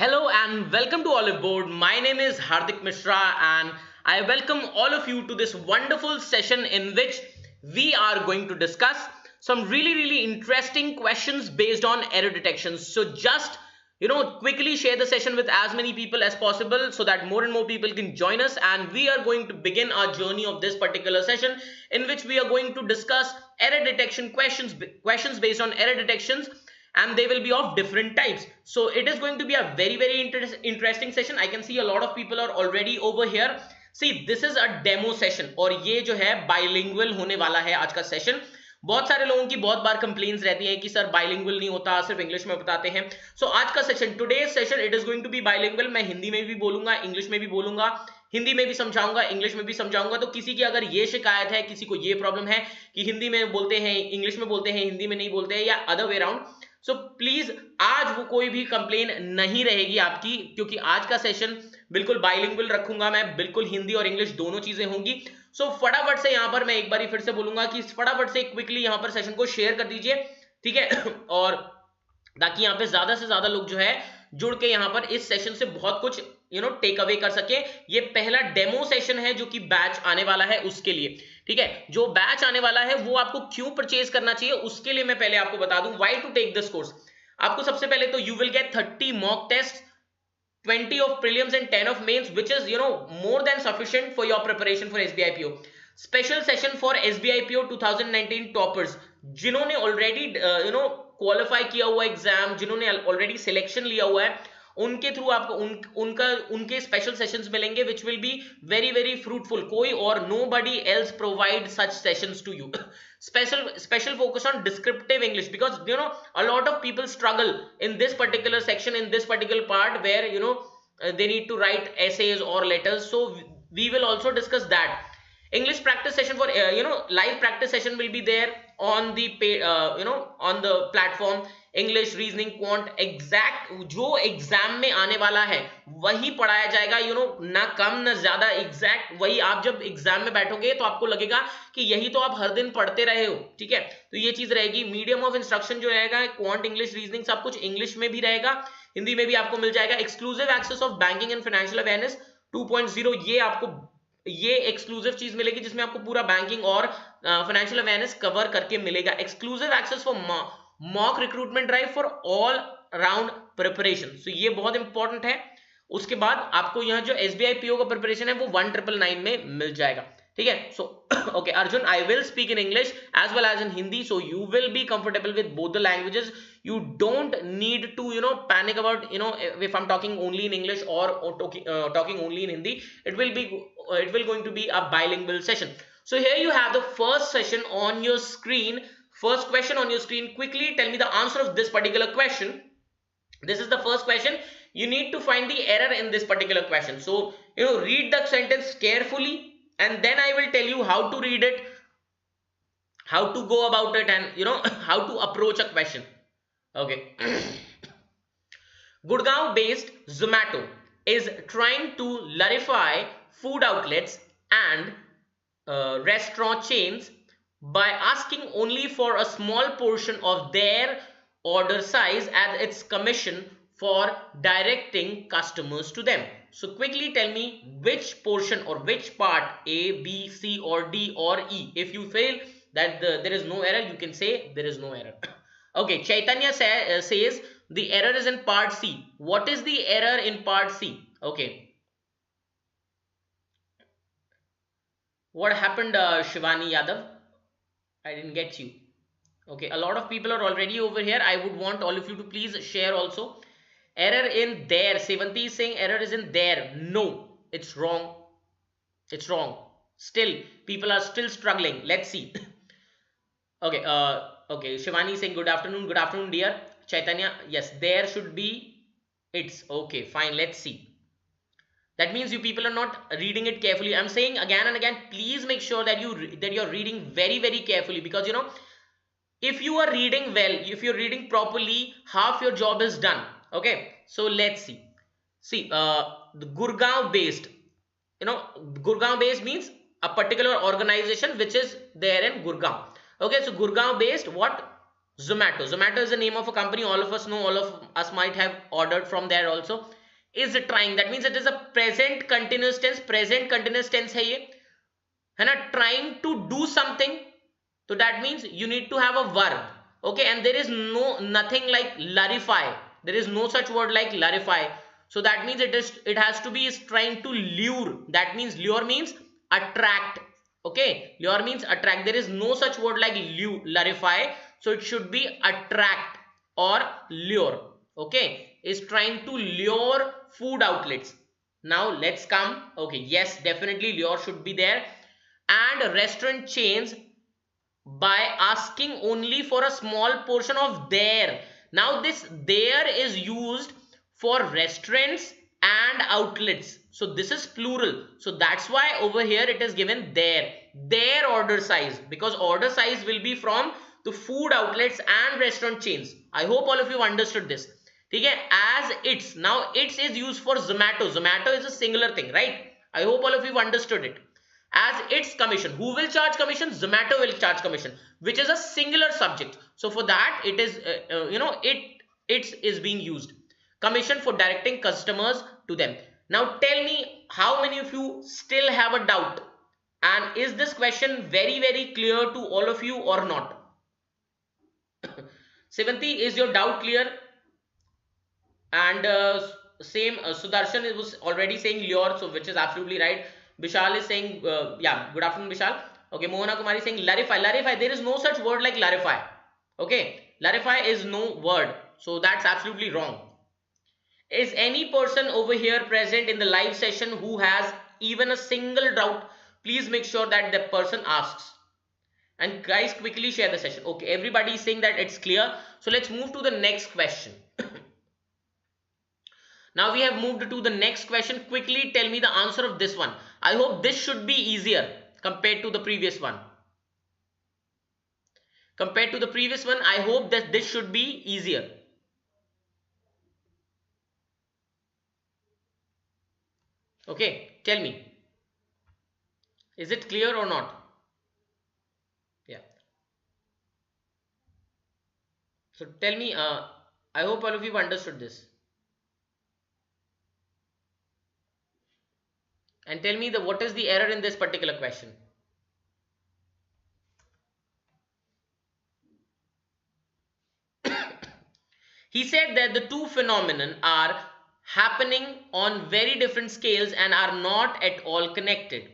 Hello and welcome to Oliveboard. My name is Hardik Mishra and I welcome all of you to this wonderful session in which we are going to discuss some really interesting questions based on error detection. So just quickly share the session with as many people as possible so that more and more people can join us, and we are going to begin our journey of this particular session in which we are going to discuss error detection questions based on error detections, and they will be of different types. So it is going to be a very interesting session. I can see a lot of people are already over here. See, this is a demo session और ये जो है bilingual होने वाला है आज का session. बहुत सारे लोगों की बहुत बार कंप्लेंट्स रहती हैं कि सर बाइलिंगुअल नहीं होता, सिर्फ इंग्लिश में बताते हैं. सो आज का session, today's session, it is going to be bilingual. मैं हिंदी में भी बोलूंगा, इंग्लिश में भी बोलूंगा, हिंदी में भी समझाऊंगा, इंग्लिश में भी समझाऊंगा. तो किसी की अगर ये शिकायत है, किसी को ये प्रॉब्लम है कि हिंदी में बोलते हैं, इंग्लिश में बोलते हैं, हिंदी में नहीं बोलते हैं, या other way around, so please आज वो कोई भी कंप्लेन नहीं रहेगी आपकी, क्योंकि आज का सेशन बिल्कुल बाइलिंगुअल रखूंगा मैं, बिल्कुल हिंदी और इंग्लिश दोनों चीजें होंगी. सो फटाफट से यहां पर मैं एक बार फिर से बोलूंगा कि फटाफट से क्विकली यहां पर सेशन को शेयर कर दीजिए, ठीक है, और ताकि यहां पे ज्यादा से ज्यादा लोग जो है जुड़ के यहां पर इस सेशन से बहुत कुछ टेक अवे कर सके. ये पहला डेमो सेशन है जो कि बैच आने वाला है उसके लिए, ठीक है. जो बैच आने वाला है वो आपको क्यों परचेज करना चाहिए उसके लिए मैं पहले आपको बता दूं why to take this course. आपको सबसे पहले तो you will get 30 mock test, 20 of prelims and 10 of mains, which is more than sufficient for your preparation for SBI PO. Special session for SBI PO 2019 toppers, जिन्होंने already qualify किया हुआ exam, जिन्होंने already selection लिया हुआ है, उनके through आपको उनके स्पेशल सेशंस मिलेंगे which will be very fruitful. कोई और nobody else provide such sessions to you. special focus on descriptive English, because a lot of people struggle in this particular section, in this particular part where they need to write essays or letters. So we will also discuss that. English practice session for live practice session will be there on the on the platform. English, reasoning, quant, exact जो exam में आने वाला है वही पढ़ाया जाएगा, ना कम ना ज्यादा, एग्जैक्ट वही. आप जब एग्जाम में बैठोगे तो आपको लगेगा कि यही तो आप हर दिन पढ़ते रहे हो, ठीक है. तो ये चीज रहेगी. मीडियम ऑफ इंस्ट्रक्शन जो रहेगा, क्वांट, इंग्लिश, रीजनिंग, सब कुछ इंग्लिश में भी रहेगा, हिंदी में भी आपको मिल जाएगा. Exclusive access of banking and financial awareness 2.0, ये एक्सक्लूसिव चीज मिलेगी जिसमें आपको पूरा बैंकिंग और फाइनेंशियल अवेयरनेस कवर करके मिलेगा. Exclusive access for mock recruitment drive for all round preparation. So ये बहुत इंपॉर्टेंट है. उसके बाद आपको यहाँ जो SBI PO का प्रिपरेशन है वो 1999 में मिल जाएगा, ठीक है. So okay Arjun, I will speak in English as well as in Hindi, so you will be comfortable with both the languages. You don't need to panic about if I'm talking only in English or talking only in Hindi. It will going to be a bilingual session. So here you have the first session on your screen. First question on your screen. Quickly tell me the answer of this particular question. This is the first question. You need to find the error in this particular question. So read the sentence carefully, and then I will tell you how to read it, how to go about it, and how to approach a question. Okay. Gurgaon based Zomato is trying to larify food outlets and restaurant chains by asking only for a small portion of their order size as its commission for directing customers to them. So quickly tell me which portion or which part, A, B, C or D or E. If you feel that there is no error, you can say there is no error. Okay, Chaitanya says the error is in part C. What is the error in part C? Okay. What happened, Shivani Yadav? I didn't get you. Okay, a lot of people are already over here. I would want all of you to please share also. Error in there. Sevanti is saying error is in there. No, it's wrong. It's wrong. Still, people are still struggling. Let's see. Okay, okay, Shivani is saying good afternoon dear. Chaitanya, yes, there should be it's okay, fine, let's see. That means you people are not reading it carefully. I'm saying again and again, please make sure that you're reading very carefully, because if you are reading well, if you're reading properly, half your job is done. Okay, so let's see the Gurgaon based, Gurgaon based means a particular organization which is there in Gurgaon. Okay, so Gurgaon based what? Zomato is the name of a company. All of us know, all of us might have ordered from there also. Is trying, that means it is a present continuous tense. Present continuous tense है ये, है ना? Trying to do something, so that means you need to have a verb. Okay, and there is nothing like larify. There is no such word like larify. So that means it has to be is trying to lure. That means lure means attract. Okay, lure means attract. There is no such word like larify, so it should be attract or lure. Okay, is trying to lure food outlets. Now let's come. Okay, yes, definitely lure should be there. And restaurant chains by asking only for a small portion of their. Now this there is used for restaurants and outlets, so this is plural, so that's why over here it is given their order size, because order size will be from the food outlets and restaurant chains. I hope all of you understood this. Okay, as its, now its is used for Zomato is a singular thing, right? I hope all of you understood it. As its commission, who will charge commission? Zomato will charge commission, which is a singular subject. So for that it is it is being used, commission for directing customers to them. Now tell me, how many of you still have a doubt, and is this question very clear to all of you or not? Sevanti, is your doubt clear? And same Sudarshan was already saying lure, so which is absolutely right. Vishal is saying yeah, good afternoon Vishal. Okay, Mohana Kumari saying larify. There is no such word like larify. Okay, larify is no word, so that's absolutely wrong. Is any person over here present in the live session who has even a single doubt? Please make sure that the person asks. And guys, quickly share the session. Okay, everybody is saying that it's clear. So let's move to the next question. Now we have moved to the next question. Quickly tell me the answer of this one. I hope this should be easier compared to the previous one. Compared to the previous one, I hope that this should be easier. Okay, tell me. Is it clear or not? Yeah. So tell me, I hope all of you understood this. And tell me what is the error in this particular question. He said that the two phenomena are happening on very different scales and are not at all connected.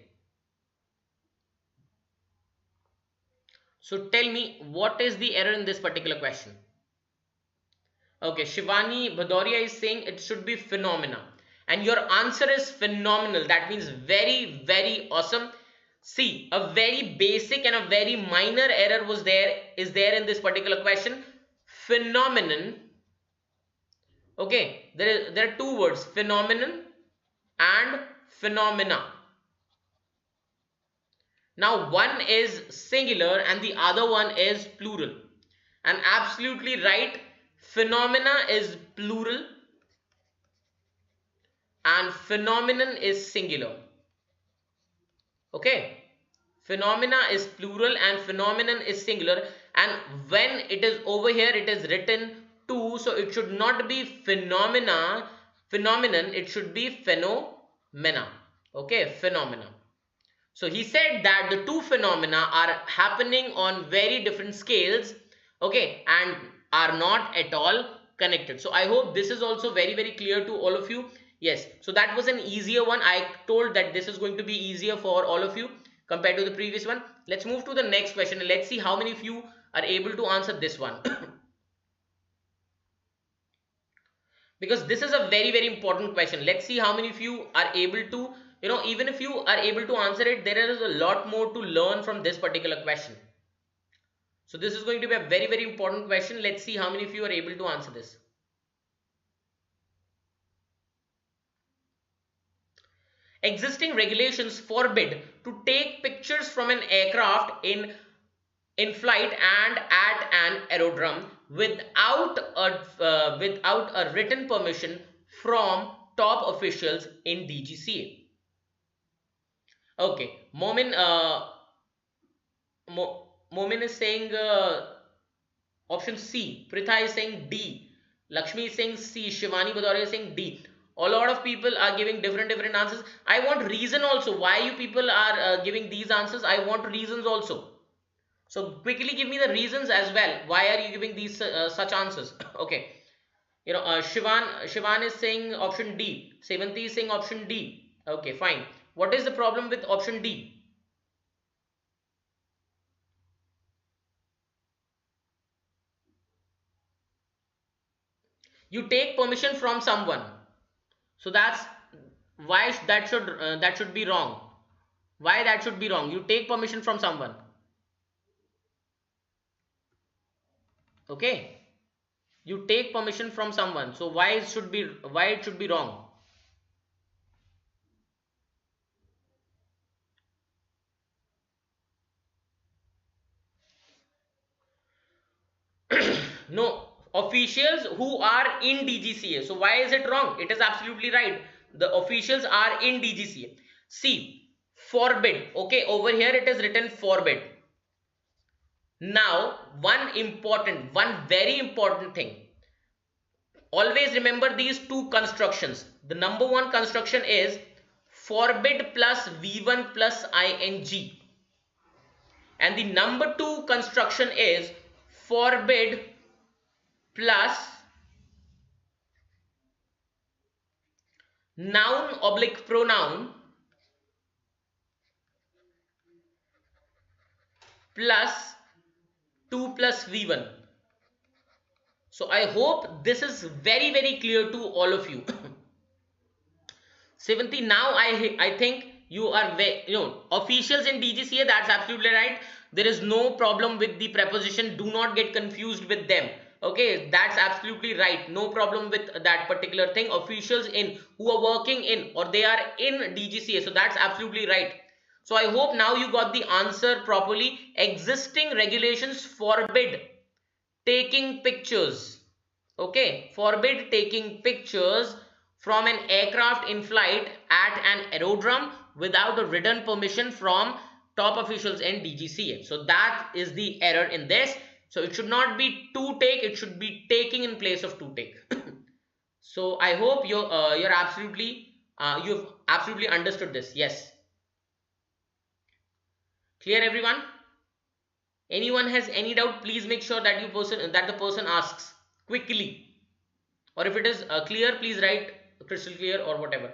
So tell me, what is the error in this particular question? Okay, Shivani Bhadoria is saying it should be phenomena. And your answer is phenomenal. That means very awesome. See, a very basic and a very minor error is there in this particular question. Phenomenon. Okay, there are two words, phenomenon and phenomena. Now one is singular and the other one is plural. And absolutely right, phenomena is plural and phenomenon is singular. Okay, phenomena is plural and phenomenon is singular, and when it is over here it is written two, so it should not be phenomenon, it should be phenomena. Okay, phenomena. So he said that the two phenomena are happening on very different scales, okay, and are not at all connected. So I hope this is also very clear to all of you. Yes, so that was an easier one. I told that this is going to be easier for all of you compared to the previous one. Let's move to the next question and let's see how many of you are able to answer this one. Because this is a very important question. Let's see how many of you are able to, even if you are able to answer it, there is a lot more to learn from this particular question. So this is going to be a very important question. Let's see how many of you are able to answer this. Existing regulations forbid to take pictures from an aircraft in flight and at an aerodrome without a written permission from top officials in DGCA. Okay, Momin is saying Option C. Pritha is saying D. Lakshmi is saying C. Shivani Badoria is saying D. A lot of people are giving different answers. I want reason also. Why you people are giving these answers? I want reasons also. So quickly give me the reasons as well. Why are you giving these such answers? Okay. Shivan is saying option D. Sevanti is saying option D. Okay, fine. What is the problem with option D? You take permission from someone. So that's why that should be wrong. Why that should be wrong? You take permission from someone. Okay. You take permission from someone. So why it should be wrong? No, officials who are in DGCA. So why is it wrong? It is absolutely right. The officials are in DGCA. See, forbid. Okay, over here it is written forbid. Now, one very important thing. Always remember these two constructions. The number one construction is forbid plus V1 plus ing. And the number two construction is forbid plus noun oblique pronoun plus 2 plus V1. So I hope this is very clear to all of you. Seventy, now I think you are officials in DGCA, that's absolutely right. There is no problem with the preposition. Do not get confused with them. Okay, that's absolutely right. No problem with that particular thing. Officials in who are working in or they are in DGCA. So that's absolutely right. So I hope now you got the answer properly. Existing regulations forbid taking pictures. Okay, forbid taking pictures from an aircraft in flight at an aerodrome without a written permission from top officials in DGCA. So that is the error in this. So it should not be to take, it should be taking in place of to take. So I hope you've absolutely understood this. Yes. Clear, everyone? Anyone has any doubt, please make sure that the person asks quickly. Or if it is clear, please write crystal clear or whatever.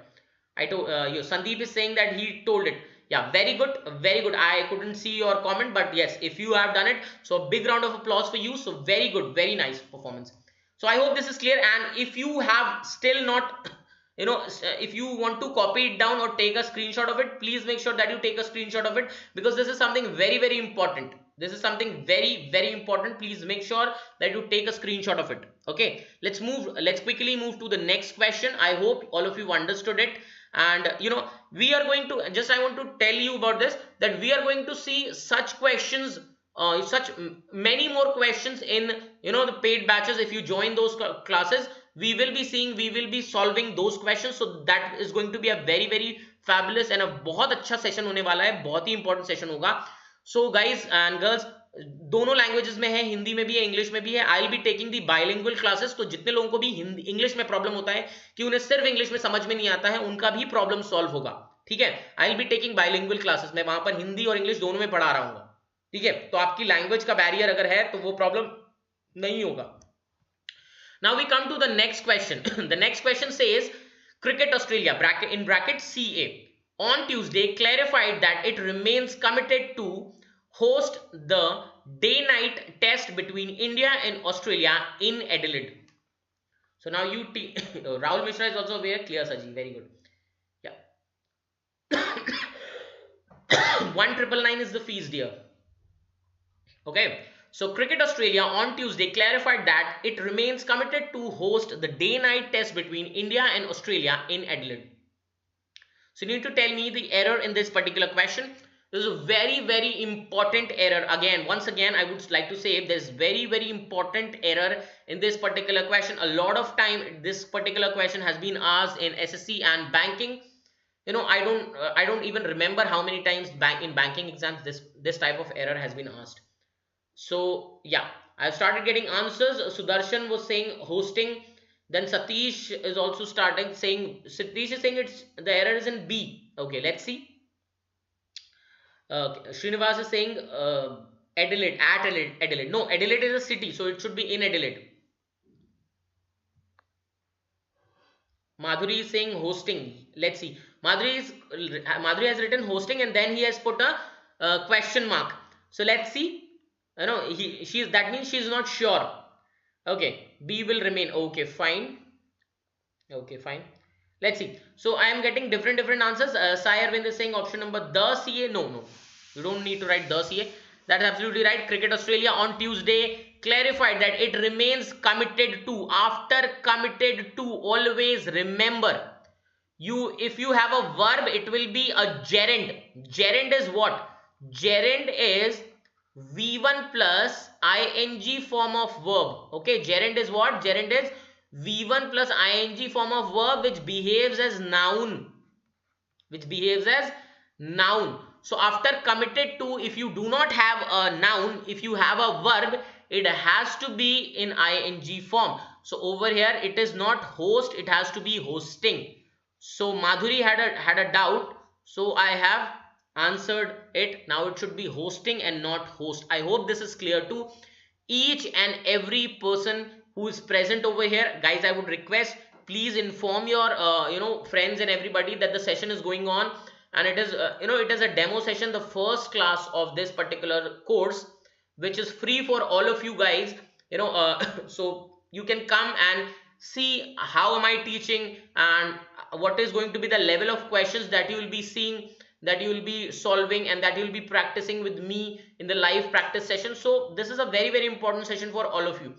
I told Sandeep is saying that he told it. Yeah, very good, very good. I couldn't see your comment, but yes, if you have done it, so a big round of applause for you. So very good, very nice performance. So I hope this is clear. And if you have still not, if you want to copy it down or take a screenshot of it, please make sure that you take a screenshot of it, because this is something very important. This is something very important. Please make sure that you take a screenshot of it. Okay, let's quickly move to the next question. I hope all of you understood it. And we are going to I want to tell you about this, that we are going to see such questions, such many more questions in the paid batches. If you join those classes, we will be solving those questions. So that is going to be a very fabulous and a बहुत अच्छा session होने वाला है, बहुत ही important session होगा. So guys and girls, दोनों languages में है, हिंदी में भी है, इंग्लिश में भी है. I will be taking the bilingual classes. तो जितने लोगों को भी हिंदी इंग्लिश में प्रॉब्लम होता है कि उन्हें सिर्फ इंग्लिश में समझ में नहीं आता है, उनका भी प्रॉब्लम सॉल्व होगा. ठीक है, I will be taking bilingual classes. मैं वहां पर हिंदी और इंग्लिश दोनों में पढ़ा रहा हूँ. ठीक है, तो आपकी लैंग्वेज का बैरियर अगर है तो वो प्रॉब्लम नहीं होगा. Now we come to the next question. The next question says, Cricket Australia in bracket CA on Tuesday clarified that it remains committed to host the day-night test between India and Australia in Adelaide. So now Rahul Mishra is also aware. Clear, Saji. Very good. Yeah. 1999 is the fees, dear. Okay. So Cricket Australia on Tuesday clarified that it remains committed to host the day-night test between India and Australia in Adelaide. So you need to tell me the error in this particular question. This is a very important error. Once again, I would like to say there's very important error in this particular question. A lot of time this particular question has been asked in SSC and banking. I don't even remember how many times in banking exams this type of error has been asked. So yeah, I started getting answers. Sudarshan was saying hosting. Then Satish is also starting saying, Satish is saying it's the error is in B. Okay, let's see. Srinivas is saying Adelaide, at Adelaide, Adelaide. No, Adelaide is a city, so it should be in Adelaide. Madhuri is saying hosting. Let's see. Madhuri has written hosting and then he has put a question mark. So let's see. You know, that means she is not sure. Okay, B will remain. Okay, fine. Okay, fine. Let's see. So I am getting different answers. Sai Arvind is saying option number the CA. No. You don't need to write the CA. That's absolutely right. Cricket Australia on Tuesday clarified that it remains committed to. After committed to, always remember, if you have a verb, it will be a gerund. Gerund is what? Gerund is V1 plus ing form of verb. Okay, gerund is what? Gerund is V1 plus ing form of verb which behaves as noun. So after committed to, if you do not have a noun, if you have a verb, it has to be in ing form. So over here it is not host, it has to be hosting. So Madhuri had a doubt, so I have answered it. Now it should be hosting and not host. I hope this is clear to each and every person who is present over here. Guys, I would request, please inform your friends and everybody that the session is going on, and it is it is a demo session, the first class of this particular course, which is free for all of you guys. So you can come and see how am I teaching and what is going to be the level of questions that you will be seeing, that you will be solving, and that you will be practicing with me in the live practice session. So this is a very important session for all of you.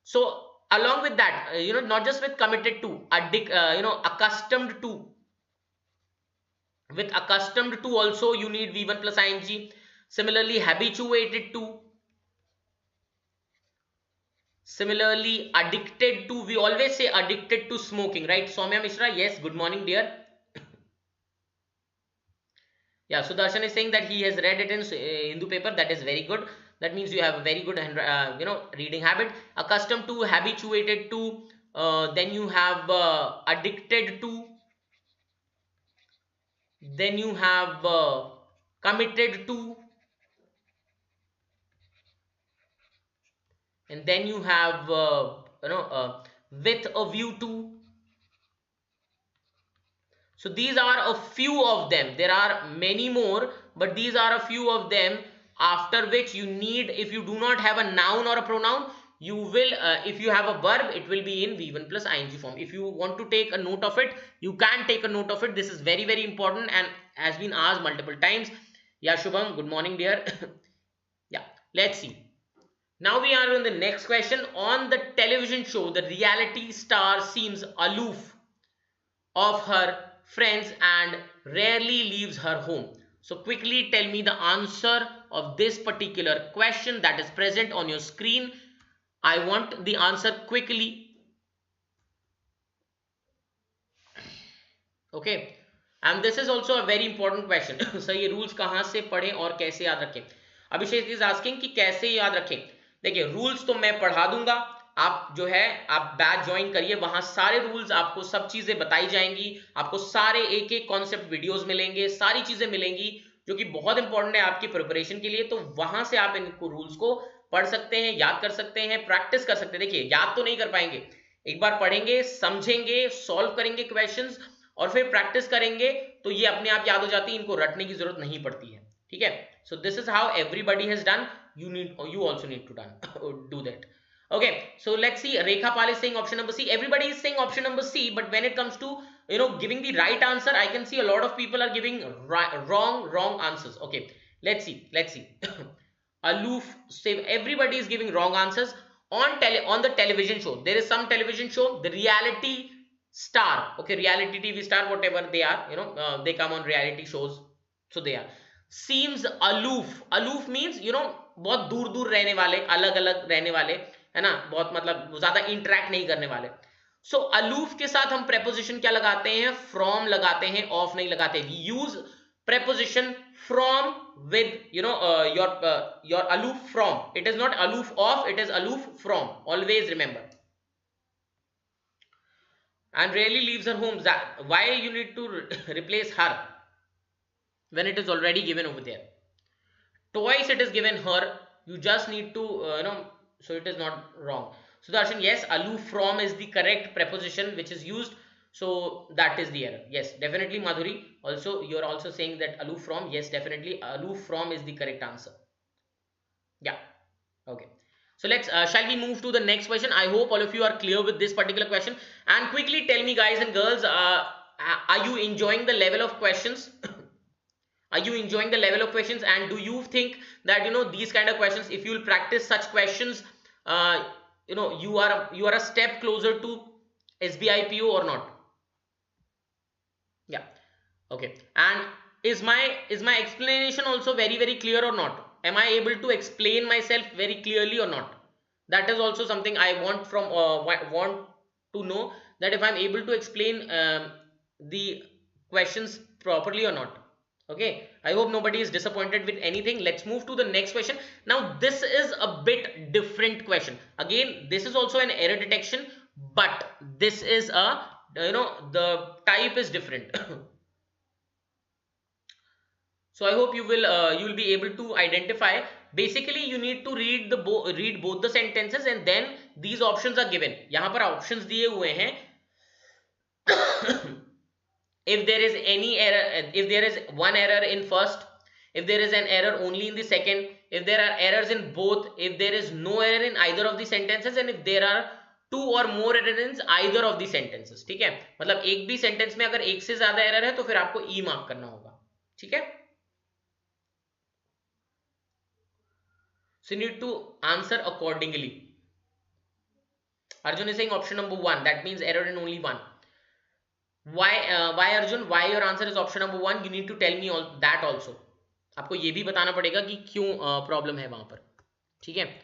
So along with that, not just with committed to, accustomed to. With accustomed to also you need V1 plus ing. Similarly, habituated to. Similarly, addicted to. We always say addicted to smoking, right? Soumya Mishra, yes, good morning dear. Yeah, Sudarshan is saying that he has read it in Hindu paper. That is very good. That means you have a very good reading habit. Accustomed to, habituated to, then you have addicted to, then you have committed to, and then you have with a view to. So these are a few of them. There are many more, but these are a few of them, after which you need, if you do not have a noun or a pronoun, you will if you have a verb, it will be in V1 plus ing form. If you want to take a note of it, you can take a note of it. This is very important and has been asked multiple times. Yeah, Shubham, good morning dear. Yeah, let's see. Now we are on the next question. On the television show, the reality star seems aloof of her friends and rarely leaves her home. So quickly tell me the answer of this particular question that is present on your screen. I want the answer quickly. Okay, and this is also a very important question. So ये rules कहाँ से पढ़ें और कैसे याद रखें? अभिषेक is asking कि कैसे याद रखें. देखिए, रूल्स तो मैं पढ़ा दूंगा, आप जो है आप बैच ज्वाइन करिए, वहां सारे रूल्स आपको सब चीजें बताई जाएंगी, आपको सारे एक कॉन्सेप्ट वीडियोस मिलेंगे, सारी चीजें मिलेंगी जो कि बहुत इंपॉर्टेंट है आपकी प्रिपरेशन के लिए. तो वहां से आप इनको रूल्स को पढ़ सकते हैं, याद कर सकते हैं, प्रैक्टिस कर सकते हैं. देखिए, याद तो नहीं कर पाएंगे, एक बार पढ़ेंगे, समझेंगे, सॉल्व करेंगे क्वेश्चंस और फिर प्रैक्टिस करेंगे तो ये अपने आप याद हो जाती है, इनको रटने की जरूरत नहीं पड़ती है. ठीक है, so this is how everybody has done. You also need to do that. Okay, so let's see. Rekha Pal is saying option number C. Everybody is saying option number C, but when it comes to giving the right answer, I can see a lot of people are giving wrong answers. Okay, let's see. Aloof, say everybody is giving wrong answers. On the television show, there is some television show, the reality star. Okay, reality TV star, whatever they are, they come on reality shows, so they are. Seems aloof means बहुत दूर रहने वाले, अलग रहने वाले, है ना, बहुत मतलब ज्यादा इंटरेक्ट नहीं करने वाले. सो aloof के साथ हम preposition क्या लगाते हैं? From लगाते हैं, of नहीं लगाते. We use preposition from with your aloof from. It is not aloof of, it is aloof from. Always remember. And rarely leaves her home. Why you need to replace her when it is already given over there? Twice it is given her. You just need to so it is not wrong. Sudarshan, yes, aloof from is the correct preposition which is used. So that is the error. Yes, definitely. Madhuri, also you are also saying that aloof from. Yes, definitely aloof from is the correct answer. Yeah. Okay. So let's shall we move to the next question? I hope all of you are clear with this particular question. And quickly tell me, guys and girls, are you enjoying the level of questions? Are you enjoying the level of questions? And do you think that these kind of questions, if you will practice such questions, you are a step closer to SBI PO or not? Yeah. Okay. And is my explanation also very clear or not? Am I able to explain myself very clearly or not? That is also something I want from want to know, that if I'm able to explain the questions properly or not. Okay, I hope nobody is disappointed with anything. Let's move to the next question. Now this is a bit different question. Again, this is also an error detection, but this is a the type is different. So I hope you will be able to identify. Basically you need to read both the sentences, and then these options are given. यहाँ पर options दिए हुए हैं. If there is any error, if there is one error in first, if there is an error only in the second, if there are errors in both, if there is no error in either of the sentences, and if there are two or more errors in either of the sentences. ठीक है, मतलब एक भी sentence में अगर एक से ज्यादा एरर है तो फिर आपको ई मार्क करना होगा. ठीक है. So you need to answer accordingly. Arjun is saying option number 1. That means error in only one. Why Arjun? Why your answer is option number 1? You need to tell me all that also. आपको ये भी बताना पड़ेगा कि क्यों problem है वहां पर. ठीक है.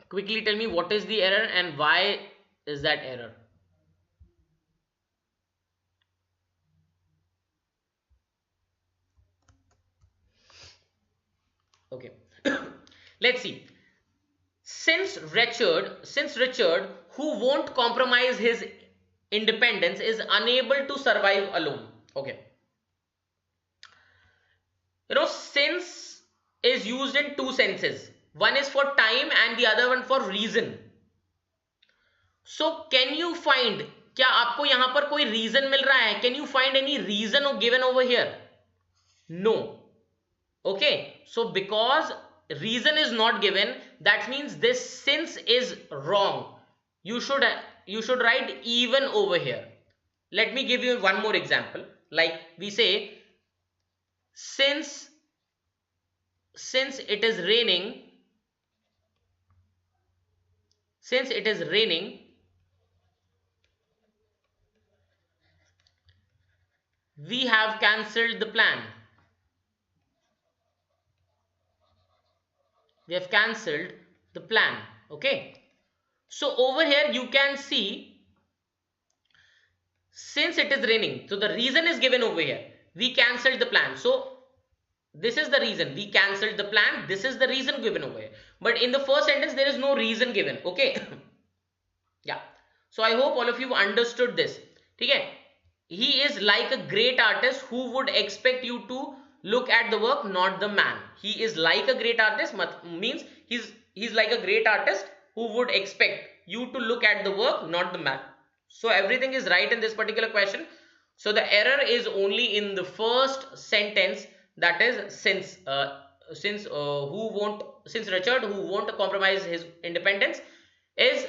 Quickly tell me what is the error and why is that error. Okay. Let's see. Since Richard, who won't compromise his independence, is unable to survive alone. Okay. Since is used in two senses. One is for time and the other one for reason. So can you find, क्या आपको यहां पर कोई reason मिल रहा है? Can you find any reason given over here? No. Okay. So because reason is not given, that means this since is wrong. You should write even over here. Let me give you one more example. Like we say, since it is raining, we have cancelled the plan. We have cancelled the plan. Okay. So over here you can see, since it is raining, so the reason is given over here. We cancelled the plan. So this is the reason. We cancelled the plan. This is the reason given over here. But in the first sentence there is no reason given. Okay. Yeah. So I hope all of you understood this. Okay. He is like a great artist who would expect you to look at the work, not the man. He is like a great artist means he's like a great artist who would expect you to look at the work, not the man. So everything is right in this particular question. So the error is only in the first sentence, that is since Richard, who won't compromise his independence, is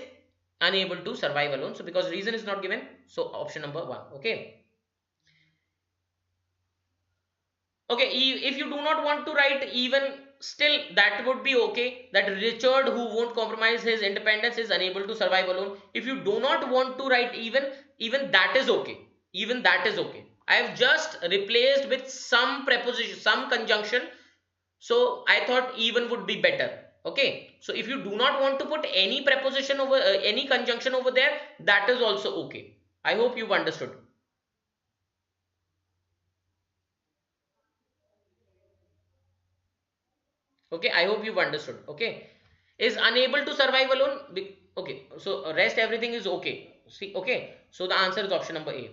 unable to survive alone. So because reason is not given, so option number 1. Okay. Okay, if you do not want to write even, still that would be okay, that Richard, who won't compromise his independence, is unable to survive alone. If you do not want to write even that is okay. Even that is okay. I have just replaced with some preposition, some conjunction. So I thought even would be better. Okay. So if you do not want to put any preposition over any conjunction over there, that is also okay. I hope you've understood. Okay, I hope you've understood. Okay, is unable to survive alone. Okay, so rest everything is okay. See, okay, so the answer is option number A.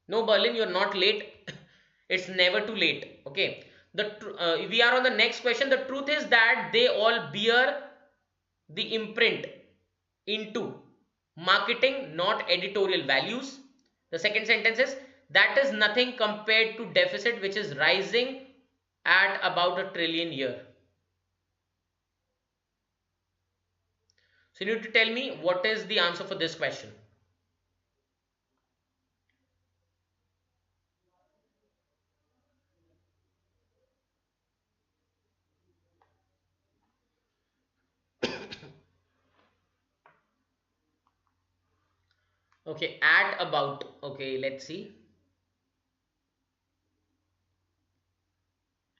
No, Berlin, you're not late. It's never too late. Okay, we are on the next question. The truth is that they all bear the imprint into marketing, not editorial values. The second sentence is that is nothing compared to deficit, which is rising at about $1 trillion year. So you need to tell me what is the answer for this question. Okay, at about. Okay, let's see.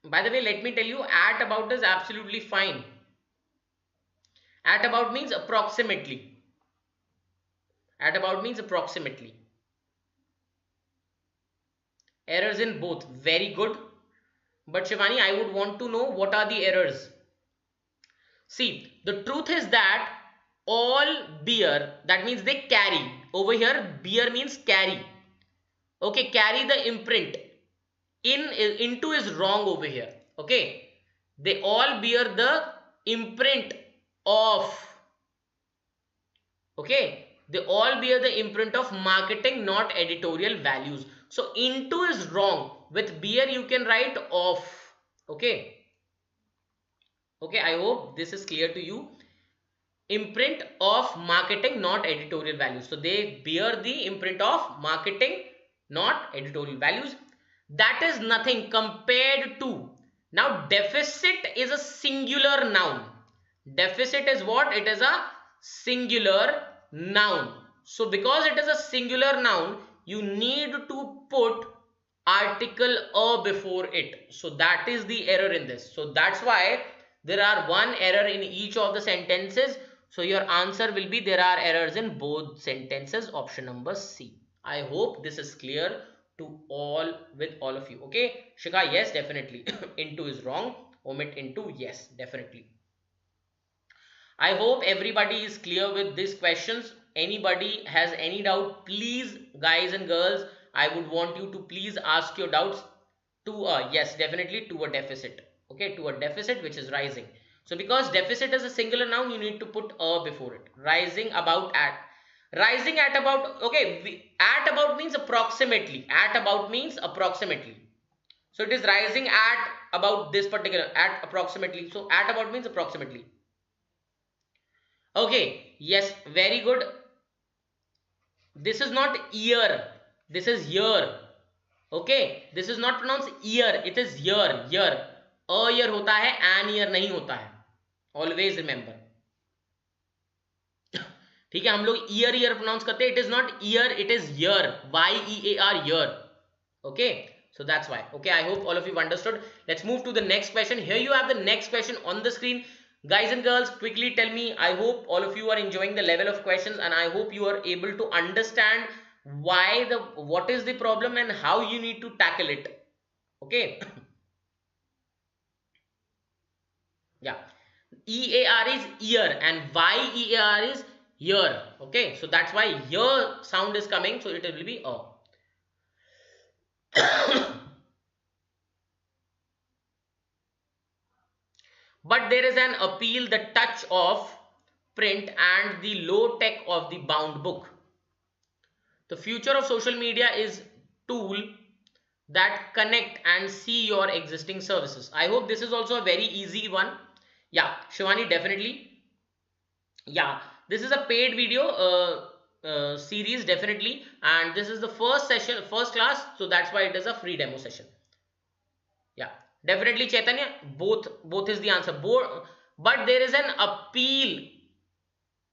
By the way, let me tell you, at about is absolutely fine. At about means approximately. At about means approximately. Errors in both. Very good. But Shivani, I would want to know what are the errors. See, the truth is that all beer, that means they carry. Over here, beer means carry. Okay, carry the imprint. Into is wrong over here. Okay, they all bear the imprint of. Okay, they all bear the imprint of marketing, not editorial values. So into is wrong. With beer you can write off. Okay. Okay, I hope this is clear to you. Imprint of marketing, not editorial values. So they bear the imprint of marketing, not editorial values. That is nothing compared to. Now deficit is a singular noun. Deficit is what? It is a singular noun. So because it is a singular noun, you need to put article a before it. So that is the error in this. So that's why there are one error in each of the sentences. So your answer will be there are errors in both sentences, option number C. I hope this is clear to all with all of you. Okay, Shika, yes, definitely. Into is wrong. Omit into, yes, definitely. I hope everybody is clear with these questions. Anybody has any doubt, please, guys and girls, I would want you to please ask your doubts to yes, definitely to a deficit. Okay, to a deficit which is rising. So because deficit is a singular noun, you need to put a before it. Rising about at. Rising at about, okay, at about means approximately. At about means approximately. So it is rising at about this particular, at approximately. So at about means approximately. Okay, yes, very good. This is not year. This is year. Okay, this is not pronounced year. It is year. Year. A year होता है, an year नहीं होता है. Always remember. ठीक है, हम लोग year pronounce करते हैं. It is not year, it is year. Y-E-A-R, year. Okay, so that's why. Okay, I hope all of you understood. Let's move to the next question. Here you have the next question on the screen. Guys and girls, quickly tell me. I hope all of you are enjoying the level of questions, and I hope you are able to understand what is the problem and how you need to tackle it. Okay. Yeah. E-A-R is ear and Y-E-A-R is year. Okay, so that's why year sound is coming, so it will be a. But there is an appeal, the touch of print and the low tech of the bound book. The future of social media is tool that connect and see your existing services. I hope this is also a very easy one. Yeah, Shivani, definitely. Yeah, this is a paid video series, definitely, and this is the first session, first class, so that's why it is a free demo session. Yeah, definitely, Chaitanya, both is the answer. Both, but there is an appeal.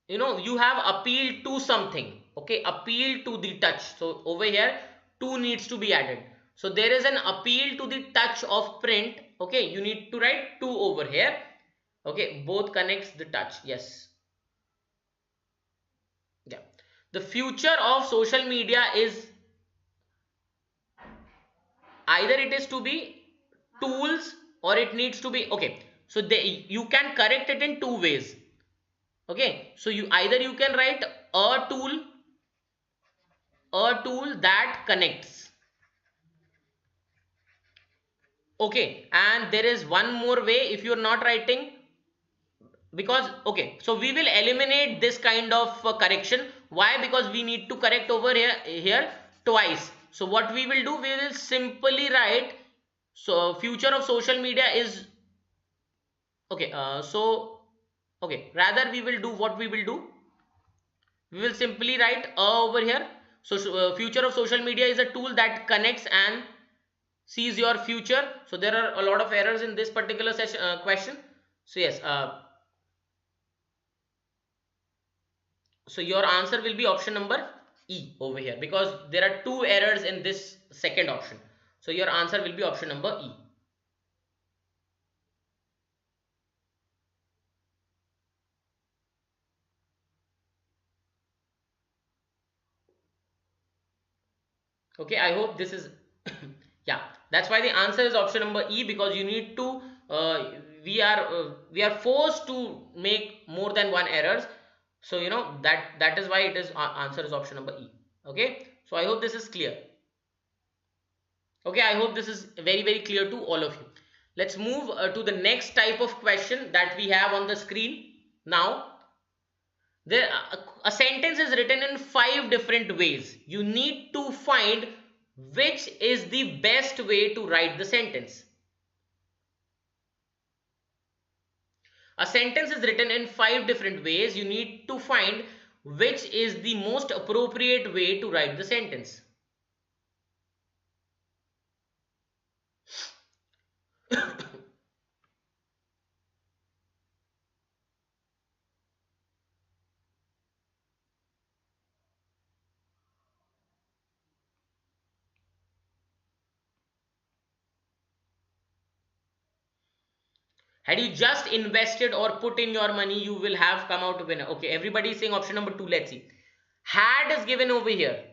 You know, you have appeal to something. Okay, appeal to the touch. So over here, to needs to be added. So there is an appeal to the touch of print. Okay, you need to write to over here. Okay, both connects the touch. Yes. Yeah. The future of social media is either it is to be tools or it needs to be okay. So you can correct it in two ways. Okay, so you can write a tool that connects. Okay, and there is one more way if you're not writing, because okay, so we will eliminate this kind of correction. Why? Because we need to correct over here twice. So what we will do, we will simply write, so future of social media is okay. Okay, rather we will do what we will do, we will simply write over here. So future of social media is a tool that connects and sees your future. So there are a lot of errors in this particular session question. So yes, so your answer will be option number E over here, because there are two errors in this second option. So your answer will be option number E. Okay, I hope this is yeah, that's why the answer is option number E, because you need to we are forced to make more than one errors. So you know that is why it is answer is option number E. Okay, so I hope this is clear. Okay, I hope this is very clear to all of you. Let's move to the next type of question that we have on the screen now. There a sentence is written in 5 different ways. You need to find which is the best way to write the sentence. A sentence is written in 5 different ways. You need to find which is the most appropriate way to write the sentence. Had you just invested or put in your money, you will have come out a winner. Okay, everybody is saying option number 2. Let's see. Had is given over here.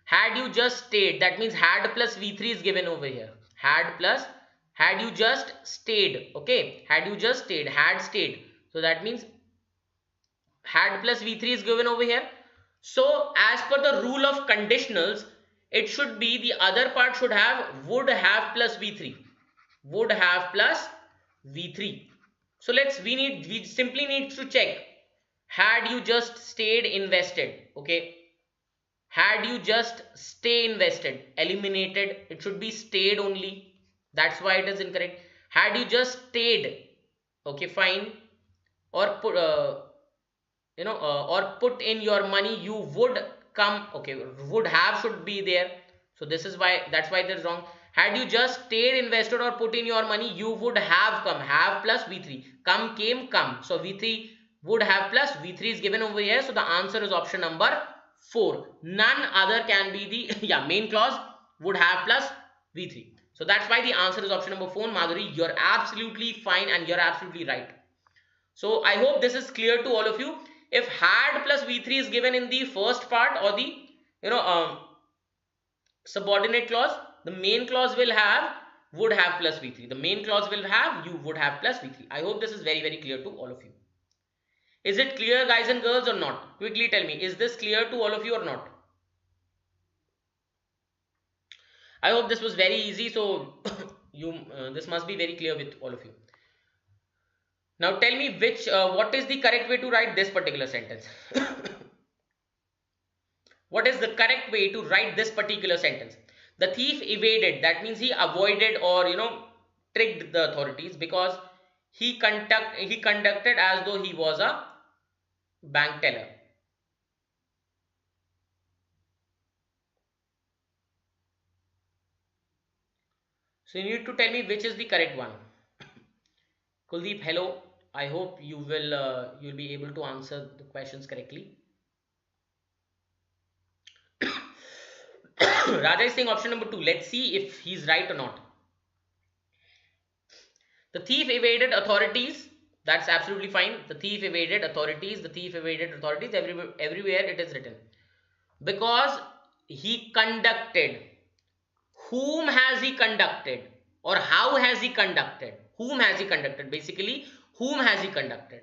Had you just stayed, that means had plus V3 is given over here. Had you just stayed. Okay, had you just stayed, had stayed. So that means had plus V3 is given over here. So as per the rule of conditionals, it should be the other part should have would have plus V3. Would have plus V3. So we simply need to check. Had you just stayed invested, okay, had you just stay invested, eliminated, it should be stayed only, that's why it is incorrect. Had you just stayed, okay, fine, or put or put in your money, you would come, okay, would have should be there. So this is why, that's why it is wrong. Had you just stayed invested or put in your money, you would have come, have plus V3, come came come. So V3 would have plus V3 is given over here. So the answer is option number 4. None other can be the yeah, main clause would have plus V3. So that's why the answer is option number 4. Madhuri, you're absolutely fine and you're absolutely right. So I hope this is clear to all of you. If had plus V3 is given in the first part or the subordinate clause, the main clause will have would have plus V3. The main clause will have you would have plus V3. I hope this is very clear to all of you. Is it clear, guys and girls, or not? Quickly tell me, is this clear to all of you or not? I hope this was very easy. So this must be very clear with all of you. Now tell me what is the correct way to write this particular sentence? What is the correct way to write this particular sentence? The thief evaded, that means he avoided or tricked the authorities because he conducted as though he was a bank teller. So you need to tell me which is the correct one. Kuldeep, hello. I hope you will you'll be able to answer the questions correctly. Raja is saying option number 2. Let's see if he's right or not. The thief evaded authorities. That's absolutely fine. The thief evaded authorities. The thief evaded authorities. Everywhere it is written. Because he conducted. Whom has he conducted? or how has he conducted, whom has he conducted, basically whom has he conducted,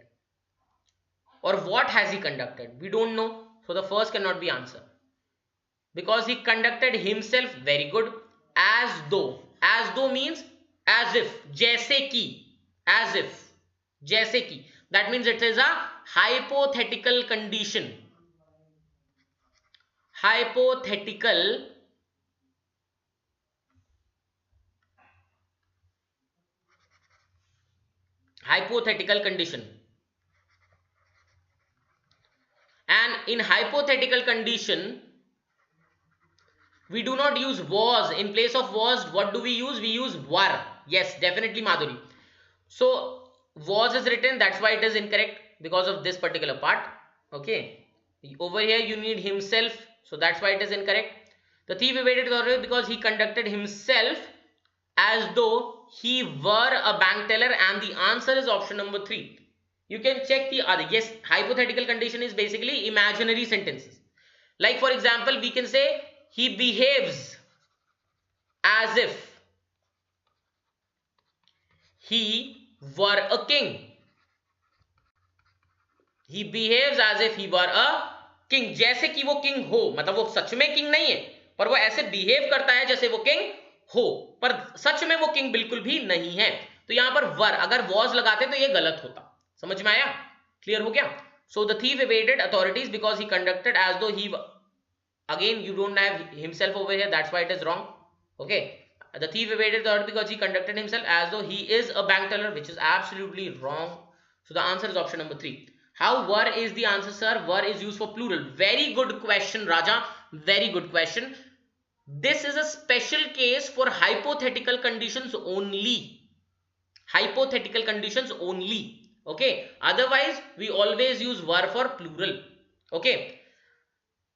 or what has he conducted, we don't know, so the first cannot be answer. Because he conducted himself, very good. As though means as if, jaise ki, as if, jaise ki, that means it is a hypothetical condition. Hypothetical condition. And in hypothetical condition, we do not use was. In place of was, what do we use? We use were. Yes, definitely, Madhuri. So was is written, that's why it is incorrect, because of this particular part. Okay, over here you need himself, so that's why it is incorrect. The thief evaded authority because he conducted himself as though he were a bank teller, and the answer is option number 3. You can check the other. Yes, hypothetical condition is basically imaginary sentences. Like for example, we can say he behaves as if he were a king. He behaves as if he were a king. जैसे कि वो king हो, मतलब वो सच में king नहीं है, पर वो ऐसे behave करता है जैसे वो king हो, पर सच में वो king बिल्कुल भी नहीं है. तो यहाँ पर were, अगर was लगाते तो ये गलत होता. समझ में आया? क्लियर हो गया? So the thief evaded authorities because he conducted as though he, again you don't have himself over here, that's why it is wrong. Okay, the thief evaded authority because he conducted himself as though he is a bank teller, which is absolutely wrong. So the answer is option number 3. How were is the answer, sir? Were is used for plural. Very good question, Raja. Very good question. This is a special case for hypothetical conditions only. Hypothetical conditions only. Okay, otherwise we always use were for plural. Okay,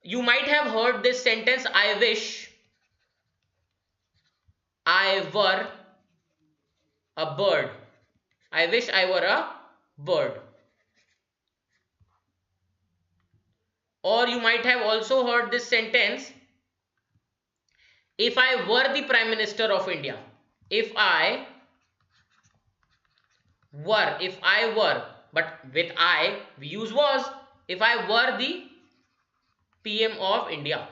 you might have heard this sentence, I wish I were a bird. I wish I were a bird. Or you might have also heard this sentence, if I were the Prime Minister of India. If I were, but with I we use was. If I were the PM of India.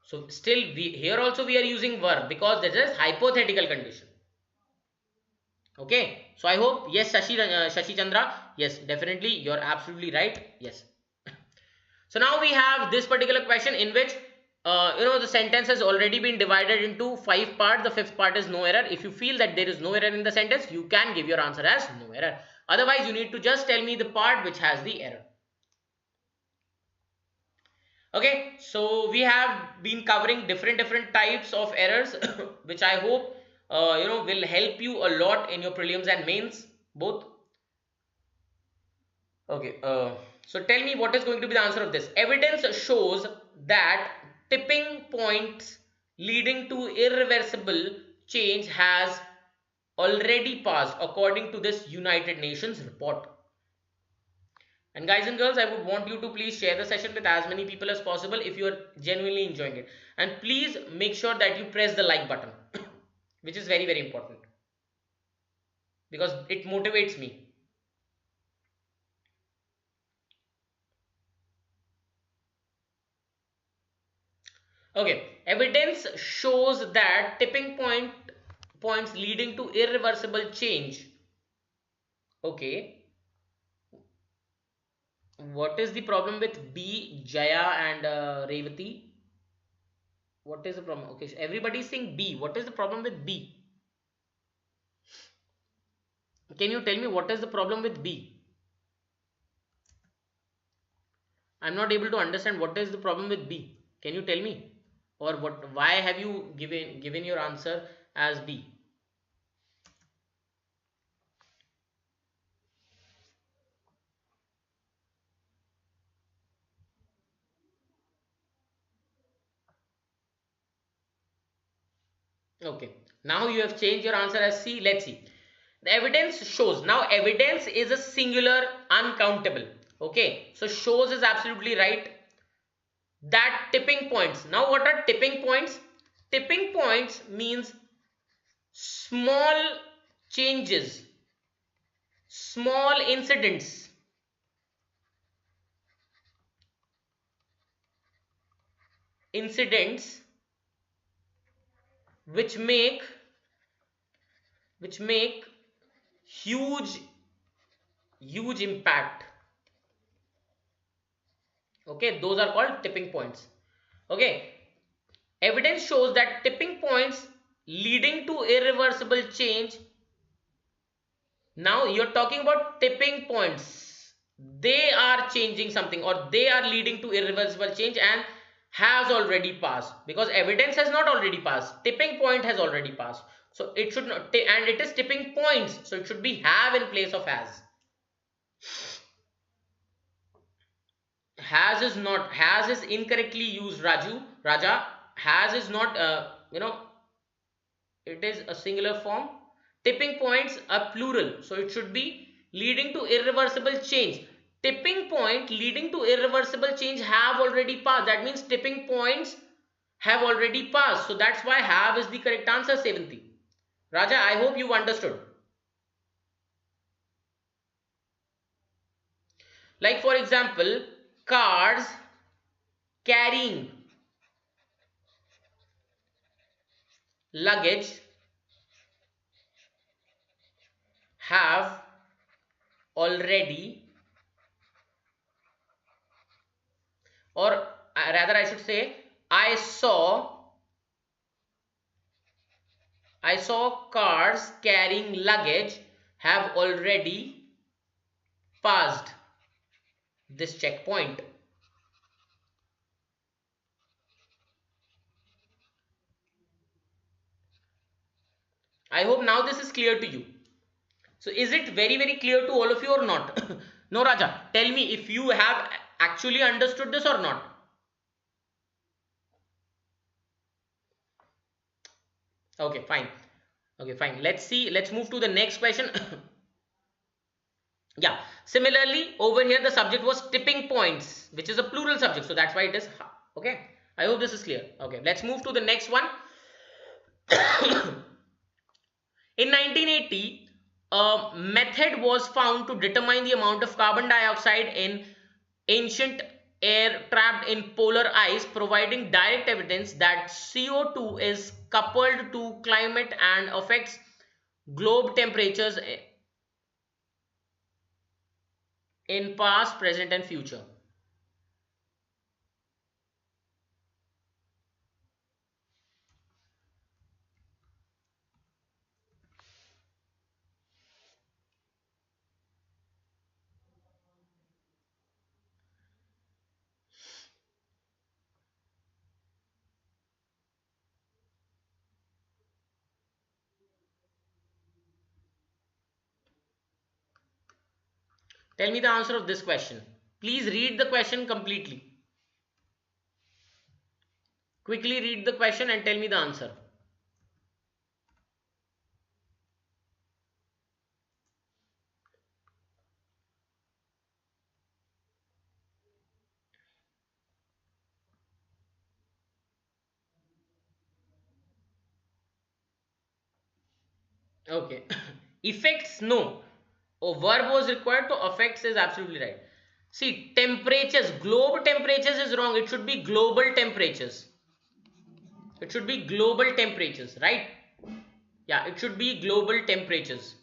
So still here also we are using were, because this is hypothetical condition. Okay, so I hope, yes, Shashi Chandra, yes, definitely you're absolutely right. Yes. So now we have this particular question in which the sentence has already been divided into 5 parts. The 5th part is no error. If you feel that there is no error in the sentence, you can give your answer as no error. Otherwise, you need to just tell me the part which has the error. Okay, so we have been covering different types of errors which I hope will help you a lot in your prelims and mains both. Okay, so tell me what is going to be the answer of this. Evidence shows that tipping points leading to irreversible change has already passed according to this United Nations report. And guys and girls, I would want you to please share the session with as many people as possible if you are genuinely enjoying it. And please make sure that you press the like button, which is very important, because it motivates me. Okay, evidence shows that tipping points leading to irreversible change. Okay, what is the problem with B, Jaya and Revati? What is the problem? Okay, so everybody is saying B. What is the problem with B? Can you tell me what is the problem with B? I'm not able to understand what is the problem with B. Can you tell me? Or what? Why have you given your answer as B? Okay, now you have changed your answer as C. Let's see. The evidence shows. Now evidence is a singular, uncountable. Okay, so shows is absolutely right. That tipping points. Now what are tipping points? Tipping points means small changes, small incidents which make huge impact. Okay, those are called tipping points. Okay, evidence shows that tipping points leading to irreversible change. Now you're talking about tipping points, they are changing something or they are leading to irreversible change and has already passed, because evidence has not already passed, tipping point has already passed. So it should not, and it is tipping points, so it should be have in place of has. Has is not, has is incorrectly used, Raja. Has is not, it is a singular form. Tipping points are plural, so it should be leading to irreversible change. Tipping point leading to irreversible change have already passed. That means tipping points have already passed. So that's why have is the correct answer, Sevanti. Raja, I hope you understood. Like for example, cars carrying luggage have already, or rather I should say, I saw cars carrying luggage have already passed this checkpoint. I hope now this is clear to you. So is it very clear to all of you or not? No, Raja, tell me if you have actually understood this or not. Okay, fine. Okay, fine. Let's see. Let's move to the next question. Yeah. Similarly, over here the subject was tipping points, which is a plural subject. So that's why it is. Okay. I hope this is clear. Okay. Let's move to the next one. In 1980, a method was found to determine the amount of carbon dioxide in ancient air trapped in polar ice, providing direct evidence that CO2 is coupled to climate and affects globe temperatures in past, present, and future. Tell me the answer of this question. Please read the question completely. Quickly read the question and tell me the answer. Okay. Effects, no. A verb was required, to affects is absolutely right. See, temperatures, globe temperatures is wrong. It should be global temperatures. It should be global temperatures, right? Yeah, it should be global temperatures.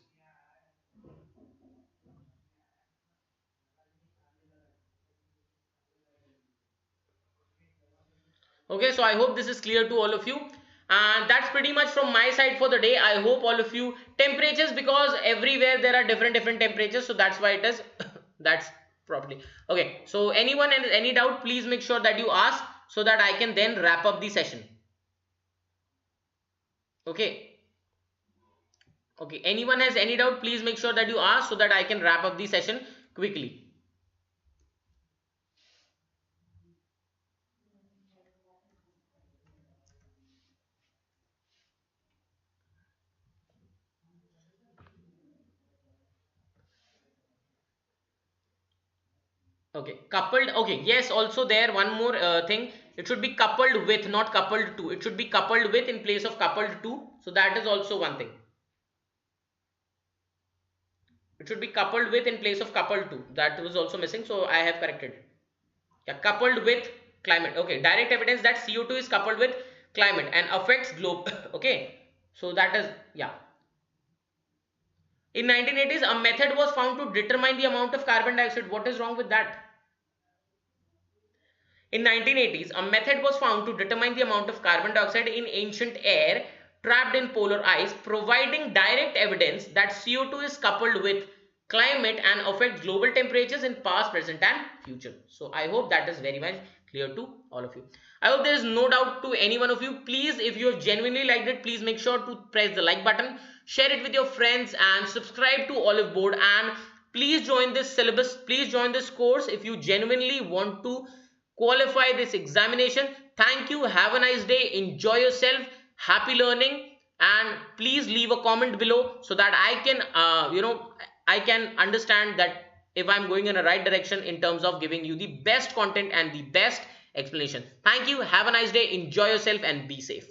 Okay, so I hope this is clear to all of you. And that's pretty much from my side for the day. I hope all of you, temperatures, because everywhere there are different temperatures, so that's why it is that's properly. Okay, so anyone has any doubt, please make sure that you ask so that I can then wrap up the session. Okay. Okay, anyone has any doubt, please make sure that you ask so that I can wrap up the session quickly. Okay, coupled. Okay, yes, also there one more thing. it should be coupled with, not coupled to. It should be coupled with in place of coupled to. So that is also one thing. It should be coupled with in place of coupled to. That was also missing, so I have corrected. Yeah, coupled with climate. Okay, direct evidence that CO2 is coupled with climate and affects globe. Okay, so that is, yeah. In 1980s, a method was found to determine the amount of carbon dioxide. What is wrong with that? In 1980s, a method was found to determine the amount of carbon dioxide in ancient air trapped in polar ice, providing direct evidence that CO2 is coupled with climate and affects global temperatures in past, present and future. So I hope that is very much clear to all of you. I hope there is no doubt to any one of you. Please, if you have genuinely liked it, please make sure to press the like button, share it with your friends and subscribe to Oliveboard, and please join this syllabus. Please join this course if you genuinely want to qualify this examination. Thank you. Have a nice day. Enjoy yourself. Happy learning, and please leave a comment below so that I can I can understand that if I'm going in a right direction in terms of giving you the best content and the best explanation. Thank you. Have a nice day. Enjoy yourself and be safe.